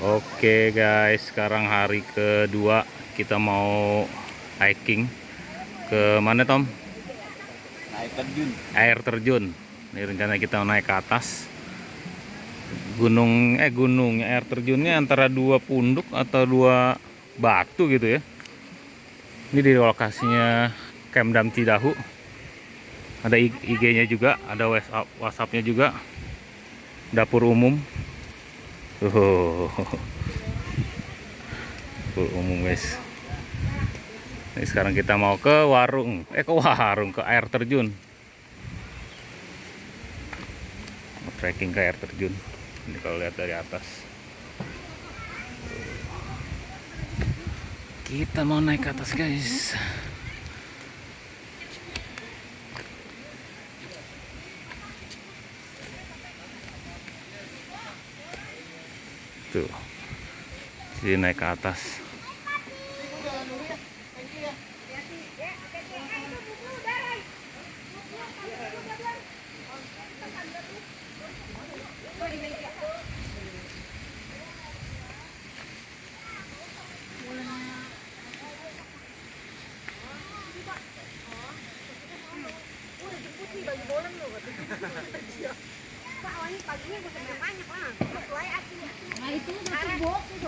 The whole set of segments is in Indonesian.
Oke guys, sekarang hari kedua kita mau hiking ke mana Tom? Naik terjun. Air terjun. Ini rencana kita naik ke atas gunungnya air terjunnya antara dua punduk atau dua batu gitu ya. Ini di lokasinya Kemdam Cidahu. Ada IG-nya juga, ada WhatsApp-nya juga. Dapur umum. Dapur umum guys. Ini sekarang kita mau ke ke air terjun. Trekking ke air terjun. Ini kalau lihat dari atas. Kita mau naik ke atas guys. Tuh. Jadi naik ke atas.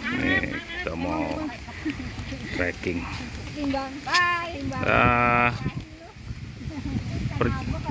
Nih, kita mau trekking. Ah,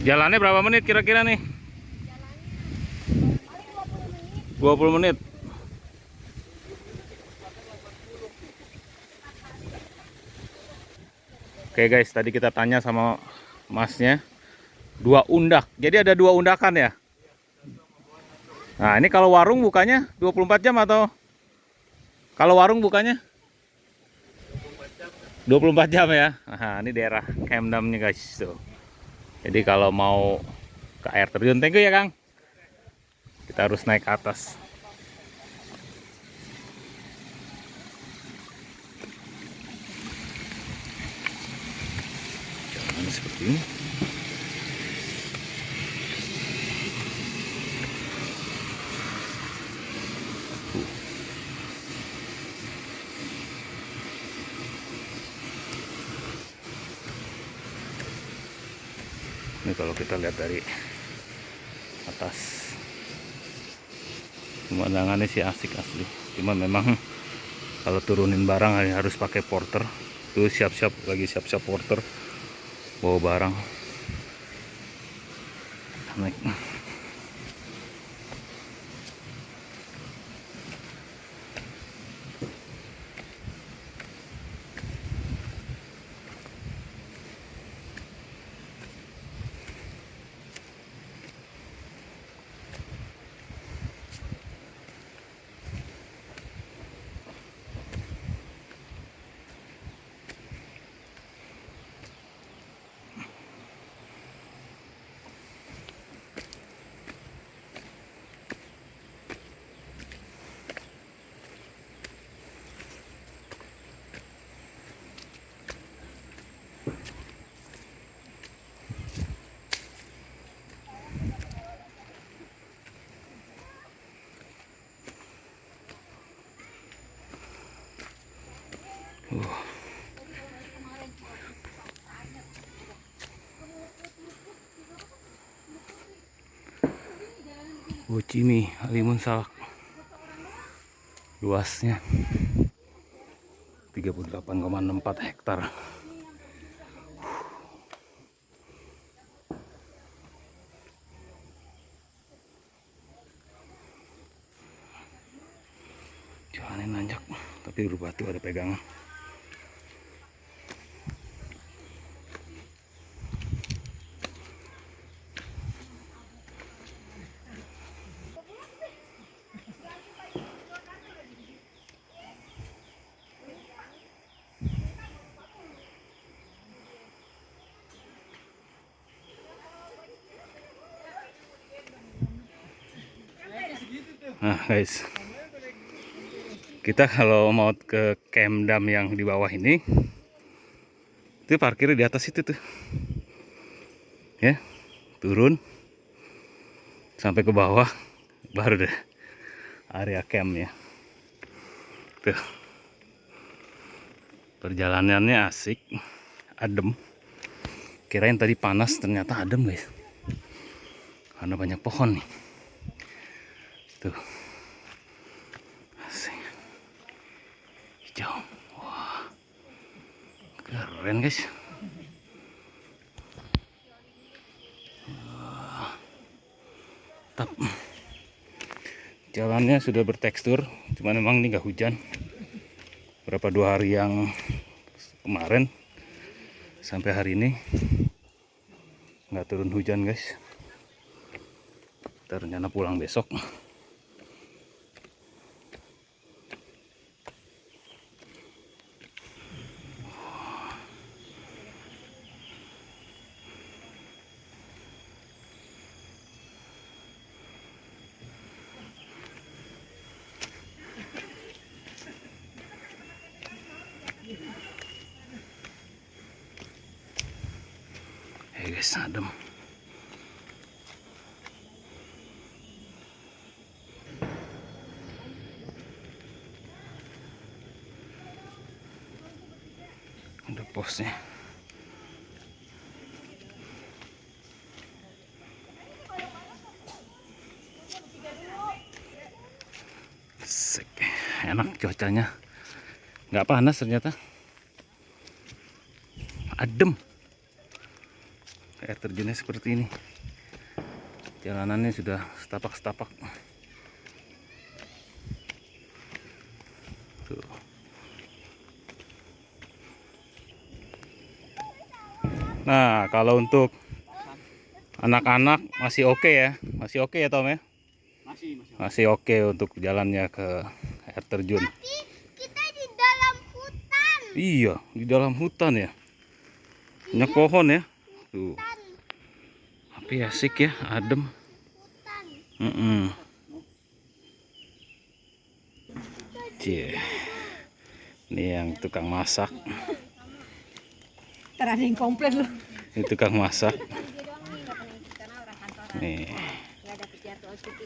jalannya berapa menit kira-kira nih? 20 menit. Oke guys, tadi kita tanya sama masnya, 2 undak. Jadi ada 2 undakan ya? Nah, ini kalau warung bukanya 24 jam atau kalau warung bukanya 24 jam ya? Nah, ini daerah Kemdamnya guys tuh. Jadi kalau mau ke air terjun, thank you ya Kang. Kita harus naik ke atas. Jalan seperti ini. Ini kalau kita lihat dari atas, pemandangannya sih asik asli. Cuma memang kalau turunin barang harus pakai porter. Tuh siap-siap porter bawa barang. Naik. Bocimi, Halimun Salak. Luasnya 38,64 hektar. Jalannya nanjak, tapi berbatu ada pegangan. Nah guys, kita kalau mau ke Kemdam yang di bawah ini, itu parkirnya di atas itu tuh, ya, turun sampai ke bawah, baru deh area campnya. Tuh. Perjalanannya asik, adem. Kirain tadi panas, ternyata adem guys. Karena banyak pohon nih. Tuh. Asik. Hijau. Wah. Keren guys. Tap. Jalannya sudah bertekstur, cuman memang ini nggak hujan. Berapa 2 hari yang kemarin sampai hari ini nggak turun hujan guys. Kita rencana pulang besok. Guys, adem. Ada posnya. Sek. Enak cuacanya, nggak panas ternyata, adem. Air terjunnya seperti ini. Jalanannya sudah setapak-setapak. Tuh. Nah, kalau untuk anak-anak masih oke ya, masih oke ya Tom ya, masih oke untuk jalannya ke air terjun. Tapi kita di dalam hutan. Iya, di dalam hutan ya, banyak pohon ya. Tuh. Tapi asik ya, adem. Cie. Ini yang tukang masak. Terada yang komplain loh. Ini tukang masak. Nih.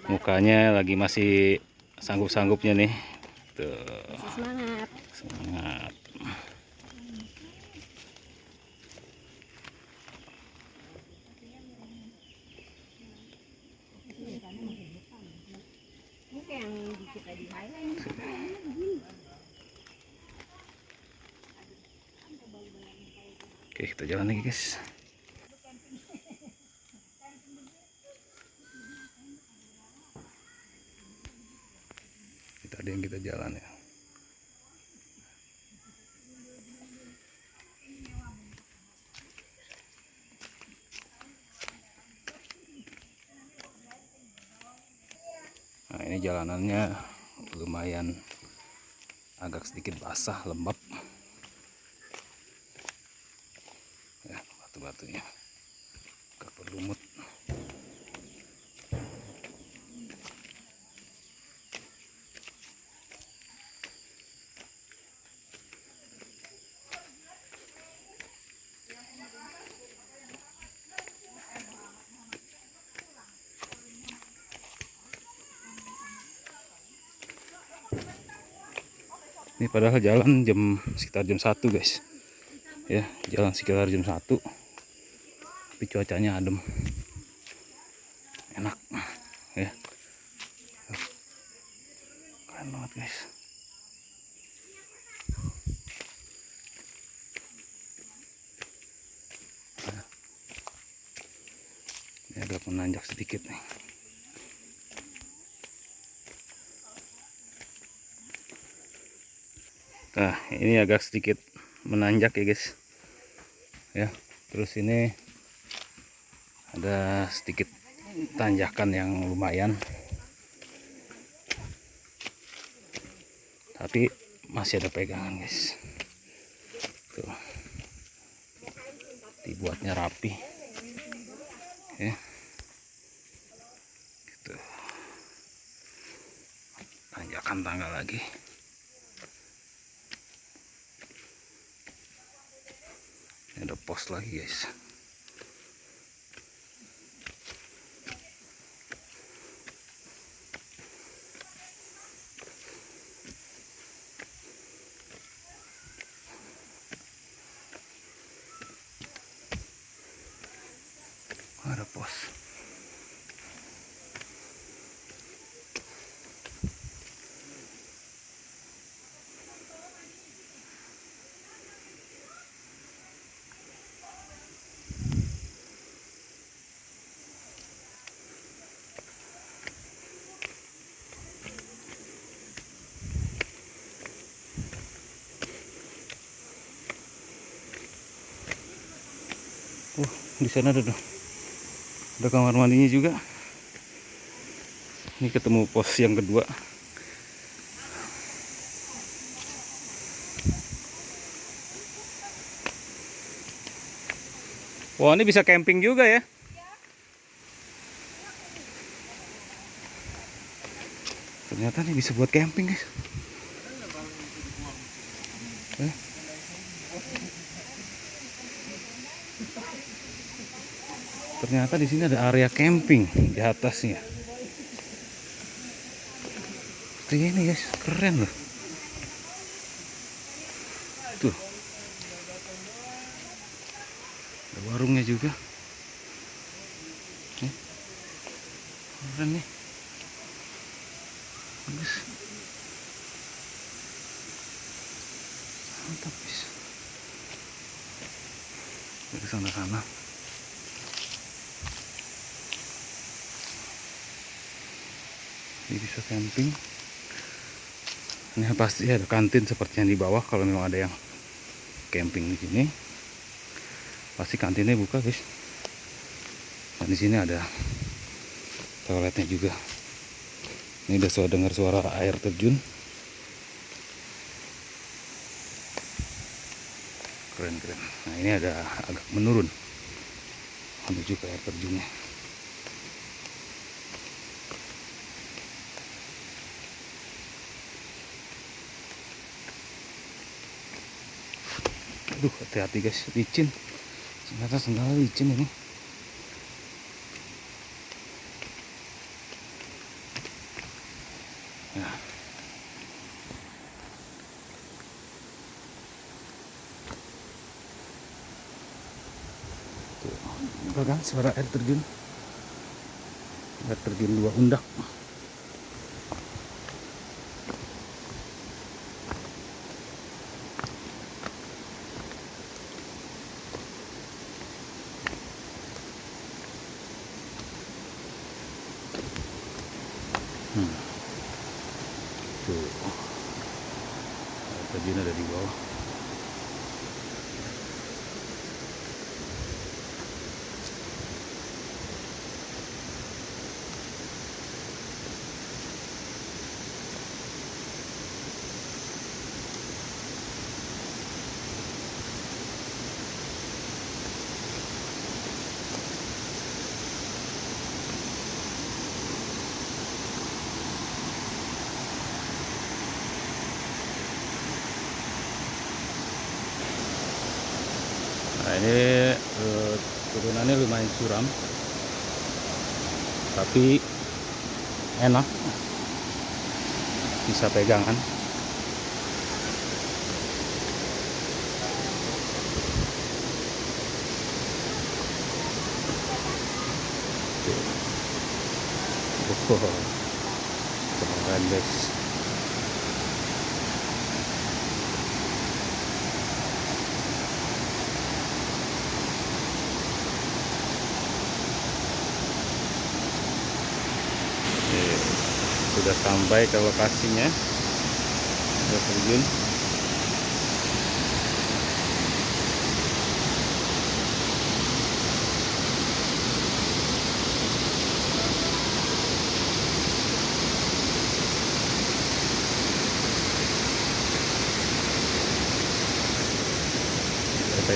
Mukanya lagi masih sanggup-sanggupnya nih. Tuh. Semangat. Semangat. Oke, kita jalan lagi guys. Tadi yang kita jalan ya. Nah, ini jalanannya lumayan agak sedikit basah, lembab. Ya, batu-batunya agak berlumut. Ini padahal jalan sekitar jam 1 guys. Ya, jalan sekitar jam 1. Tapi cuacanya adem. Enak. Ya. Keren banget guys. Nah, ini agak menanjak sedikit nih. Nah, ini agak sedikit menanjak ya guys. Ya, terus ini ada sedikit tanjakan yang lumayan. Tapi masih ada pegangan guys. Tuh. Dibuatnya rapi. Ya. Gitu. Tanjakan tangga lagi. Ada pos lagi guys. di sana ada kamar mandinya juga. Ini ketemu pos yang kedua. Wah, ini bisa camping juga ya. Ternyata nih bisa buat camping, guys. Ternyata di sini ada area camping di atasnya. Seperti ini, guys, keren loh. Tuh, ada warungnya juga. Nih, keren nih. Bagus. Mantap, guys. Dari sana-sana. Ini bisa camping. Ini pasti ada kantin seperti yang di bawah. Kalau memang ada yang camping di sini, pasti kantinnya buka, guys. Dan di sini ada toiletnya juga. Ini udah dengar suara air terjun. Keren. Nah, ini ada agak menurun menuju ke air terjunnya. Aduh, hati-hati, guys, licin. Ternyata sendal licin ini. Nah. Tuh, kan suara air terjun. Air terjun Dua Undak. Tuh, air terjun ada di bawah. Nah, ini turunannya lumayan curam, tapi enak, bisa pegangan. Keren, guys. Sudah sampai ke lokasinya, air terjun.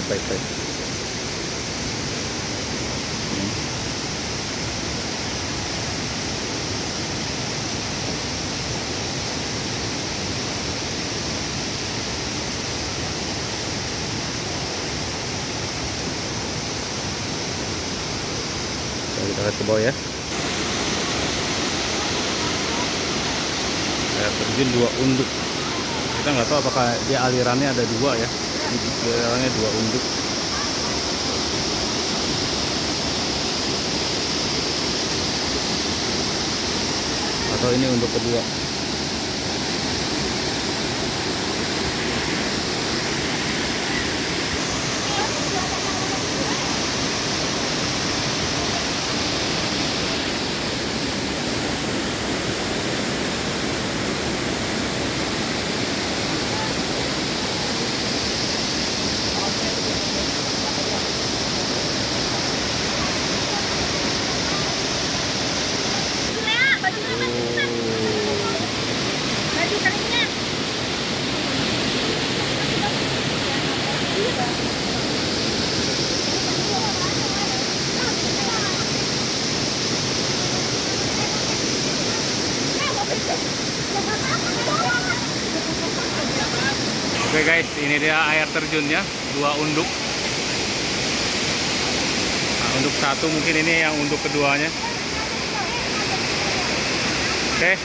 Baik. Kita lihat ke bawah ya. Air terjun Dua Unduk. Kita nggak tahu apakah dia alirannya ada dua ya. Alirannya Dua Unduk. Atau ini untuk kedua. Oke guys, ini dia air terjunnya, 2 unduk. Nah, unduk 1 mungkin ini yang unduk keduanya. Oke,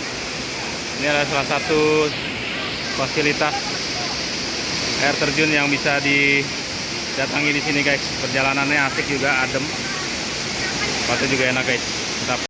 ini adalah salah satu fasilitas air terjun yang bisa didatangi di sini guys. Perjalanannya asik juga, adem. Tempatnya juga enak guys. Mantap.